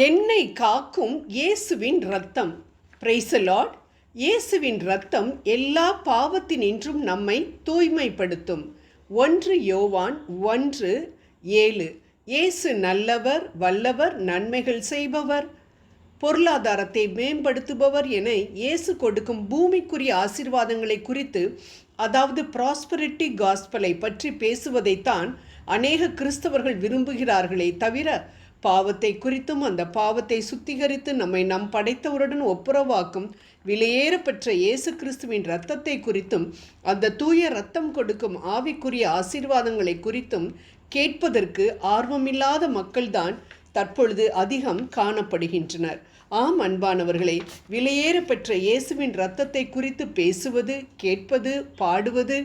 என்னை காக்கும் இயேசுவின் இரத்தம். Praise the Lord. இயேசுவின் இரத்தம் எல்லா பாவத்தினின்றும் நம்மை தூய்மைப்படுத்தும். 1 யோவான் 1:7. இயேசு நல்லவர், வல்லவர், நன்மைகள் செய்பவர், பொருளாதாரத்தை மேம்படுத்துபவர் என இயேசு கொடுக்கும் பூமிக்குரிய ஆசீர்வாதங்களை குறித்து, அதாவது ப்ராஸ்பரிட்டி காஸ்பலை பற்றி பேசுவதைத்தான் அநேக கிறிஸ்தவர்கள் விரும்புகிறார்களே தவிர, பாவத்தை குறித்தும் அந்த பாவத்தை சுத்திகரித்து நம்மை நம் படைத்தவருடன் ஒப்புரவாக்கும் விலையேறப்பெற்ற இயேசு கிறிஸ்துவின் இரத்தத்தை குறித்தும், அந்த தூய இரத்தம் கொடுக்கும் ஆவிக்குரிய ஆசீர்வாதங்களை குறித்தும் கேட்பதற்கு ஆர்வமில்லாத மக்கள்தான் தற்பொழுது அதிகம் காணப்படுகின்றனர். ஆம் அன்பானவர்களே, விலையேற பெற்ற இயேசுவின் இரத்தத்தை குறித்து பேசுவது, கேட்பது, பாடுவது,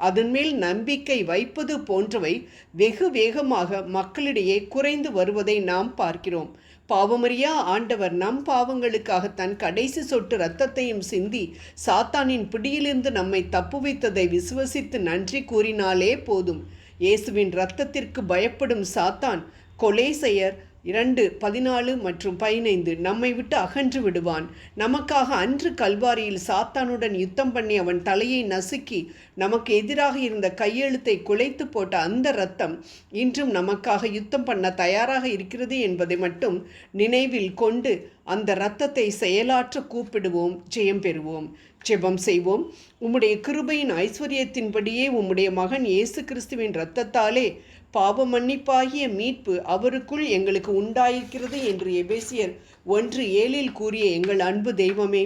அதன் மேல் நம்பிக்கை வைப்பது போன்றவை வெகு வேகமாக மக்களிடையே குறைந்து வருவதை நாம் பார்க்கிறோம். பாவமறியா ஆண்டவர் நம் பாவங்களுக்காக தன் கடைசி சொட்டு இரத்தத்தையும் சிந்தி சாத்தானின் பிடியிலிருந்து நம்மை தப்புவித்ததை விசுவசித்து நன்றி கூறினாலே போதும். இயேசுவின் இரத்தத்திற்கு பயப்படும் சாத்தான், கொலைசெயர் 2:14 மற்றும் 15 நம்மை விட்டு அகன்று விடுவான். நமக்காக அன்று கல்வாரியில் சாத்தானுடன் யுத்தம் பண்ணி அவன் தலையை நசுக்கி நமக்கு எதிராக இருந்த கையெழுத்தை குலைத்து போட்ட அந்த இரத்தம் இன்றும் நமக்காக யுத்தம் பண்ண தயாராக இருக்கிறது என்பதை மட்டும் நினைவில் கொண்டு அந்த இரத்தத்தை செயலாற்ற கூப்பிடுவோம், ஜெயம் பெறுவோம். ஜெபம் செய்வோம். உம்முடைய கிருபையின் ஐஸ்வர்யத்தின்படியே உம்முடைய மகன் இயேசு கிறிஸ்துவின் இரத்தத்தாலே பாவ மன்னிப்பாகிய மீட்பு அவருக்குள் எங்களுக்கு உண்டாயிருக்கிறது என்று எபேசியர் 1:7 கூறிய எங்கள் அன்பு தெய்வமே,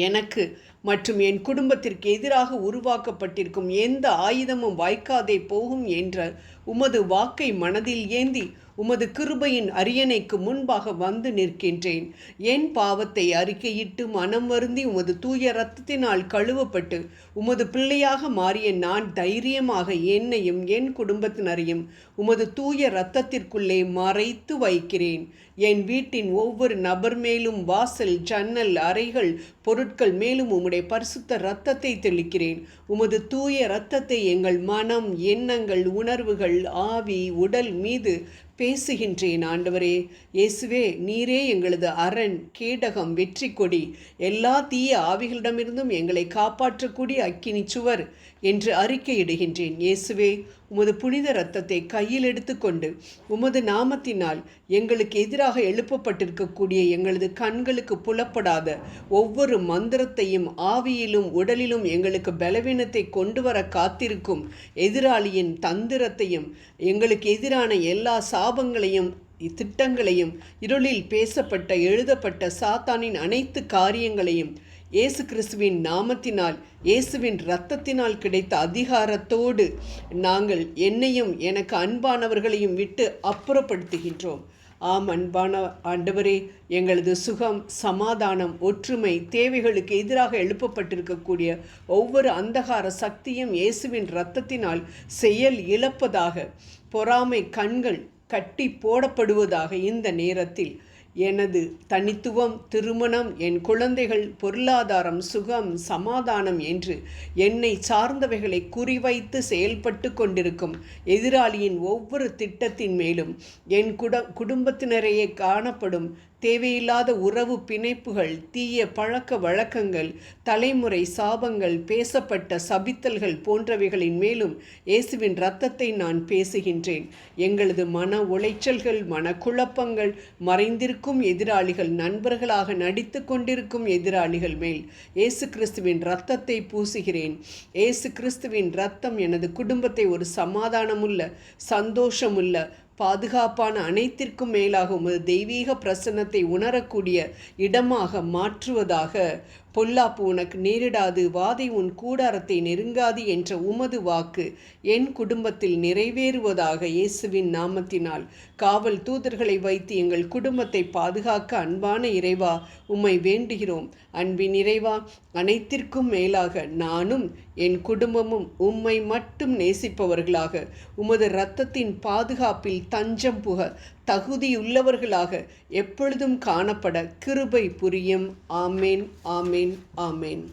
எனக்கு மற்றும் என் குடும்பத்திற்கு எதிராக உருவாக்கப்பட்டிருக்கும் எந்த ஆயுதமும் வாய்க்காதே போகும் என்ற உமது வாக்கை மனதில் ஏந்தி உமது கிருபையின் அரியணைக்கு முன்பாக வந்து நிற்கின்றேன். என் பாவத்தை அறிக்கையிட்டு மனம் வருந்தி உமது தூய இரத்தத்தினால் கழுவப்பட்டு உமது பிள்ளையாக மாறிய நான் தைரியமாக என்னையும் என் குடும்பத்தினரையும் உமது தூய இரத்தத்திற்குள்ளே மறைத்து வைக்கிறேன். என் வீட்டின் ஒவ்வொரு நபர் மேலும், வாசல், ஜன்னல், அறைகள், பொருட்கள் மேலும் உம்முடைய பரிசுத்த இரத்தத்தை தெளிக்கிறேன். உமது தூய இரத்தத்தை எங்கள் மனம், எண்ணங்கள், உணர்வுகள், ஆவி, உடல் மீது பேசுகின்றேன். ஆண்டவரே இயேசுவே, நீரே எங்களது அரண், கேடகம், வெற்றி கொடி, எல்லா தீய ஆவிகளிடமிருந்தும் எங்களை காப்பாற்றக்கூடிய அக்கினி சுவர் என்று அறிக்கையிடுகின்றேன். இயேசுவே, உமது புனித இரத்தத்தை கையில் எடுத்துக்கொண்டு உமது நாமத்தினால் எங்களுக்கு எதிராக எழுப்பப்பட்டிருக்கக்கூடிய எங்களது கண்களுக்கு புலப்படாத ஒவ்வொரு மந்திரத்தையும் ஆவியிலும் உடலிலும் எங்களுக்கு பலவீனத்தை கொண்டு வர காத்திருக்கும் எதிராளியின் தந்திரத்தையும், எங்களுக்கு எதிரான எல்லா சாபங்களையும் திட்டங்களையும், இருளில் பேசப்பட்ட எழுதப்பட்ட சாத்தானின் அனைத்து காரியங்களையும் இயேசு கிறிஸ்துவின் நாமத்தினால், இயேசுவின் இரத்தத்தினால் கிடைத்த அதிகாரத்தோடு நாங்கள் என்னையும் எனக்கு அன்பானவர்களையும் விட்டு அப்புறப்படுத்துகின்றோம். ஆம் அன்பான ஆண்டவரே, எங்களது சுகம், சமாதானம், ஒற்றுமை, தேவைகளுக்கு எதிராக எழுப்பப்பட்டிருக்கக்கூடிய ஒவ்வொரு அந்தகார சக்தியும் இயேசுவின் இரத்தத்தினால் செயல் இழப்பதாக, பொறாமை கண்கள் கட்டி போடப்படுவதாக. இந்த நேரத்தில் எனது தனித்துவம், திருமணம், என் குழந்தைகள், பொருளாதாரம், சுகம், சமாதானம் என்று என்னை சார்ந்தவைகளை குறிவைத்து செயல்பட்டு கொண்டிருக்கும் எதிராளியின் ஒவ்வொரு திட்டத்தின் மேலும் என் குடும்பத்தினரையே காணப்படும் தேவையில்லாத உறவு பிணைப்புகள், தீய பழக்க வழக்கங்கள், தலைமுறை சாபங்கள், பேசப்பட்ட சபித்தல்கள் போன்றவைகளின் மேலும் இயேசுவின் இரத்தத்தை நான் பேசுகின்றேன். எங்களது மன உளைச்சல்கள், மனக்குழப்பங்கள், மறைந்திருக்கும் எதிராளிகள், நண்பர்களாக நடித்து கொண்டிருக்கும் எதிராளிகள் மேல் இயேசு கிறிஸ்துவின் இரத்தத்தை பூசுகிறேன். இயேசு கிறிஸ்துவின் இரத்தம் எனது குடும்பத்தை ஒரு சமாதானமுள்ள, சந்தோஷமுள்ள, பாதுகாப்பான, அனைத்திற்கும் மேலாக உமது தெய்வீக பிரசன்னத்தை உணரக்கூடிய இடமாக மாற்றுவதாக. பொல்லாப்பு உனக்கு நேரிடாது, வாதை உன் கூடாரத்தை நெருங்காது என்ற உமது வாக்கு என் குடும்பத்தில் நிறைவேறுவதாக. இயேசுவின் நாமத்தினால் காவல் தூதர்களை வைத்து எங்கள் குடும்பத்தை பாதுகாக்க அன்பான இறைவா உம்மை வேண்டுகிறோம். அன்பின் இறைவா, அனைத்திற்கும் மேலாக நானும் என் குடும்பமும் உம்மை மட்டும் நேசிப்பவர்களாக, உமது இரத்தத்தின் பாதுகாப்பில் தஞ்சம் புக தகுதியுள்ளவர்களாக எப்பொழுதும் காணப்பட கிருபை புரியும். ஆமேன், ஆமேன், ஆமேன்.